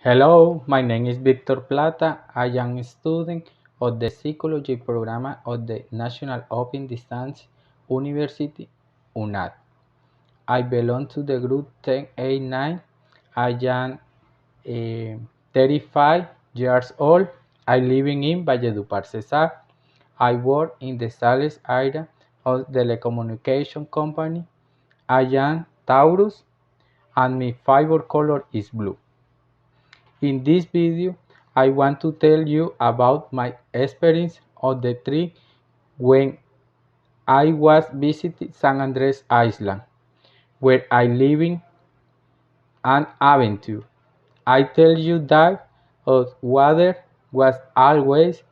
Hello, my name is Victor Plata. I am a student of the psychology program of the National Open Distance University, UNAD. I belong to the group 10A9. I am 35 years old. I live in Valledupar, Cesar. I work in the sales area of the telecommunication company. I am Taurus and my favorite color is blue. In this video, I want to tell you about my experience on the trip when I was visiting San Andres Island, where I living an adventure. I tell you that the water was always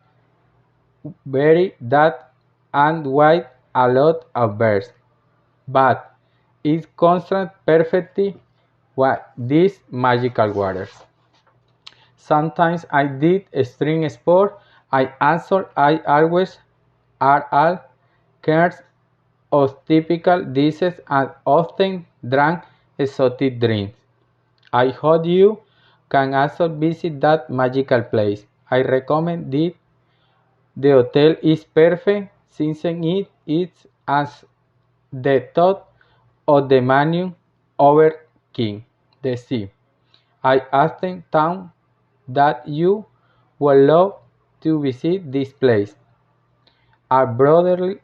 very dark and white, a lot of birds, but it contrasts perfectly with these magical waters. Sometimes I did extreme sport. I answered I always are all kinds of typical dishes and often drank exotic drinks. I hope you can also visit that magical place. I recommend it. The hotel is perfect since it is as the top of the menu overlooking the sea. I often thought that you would love to visit this place. A brotherly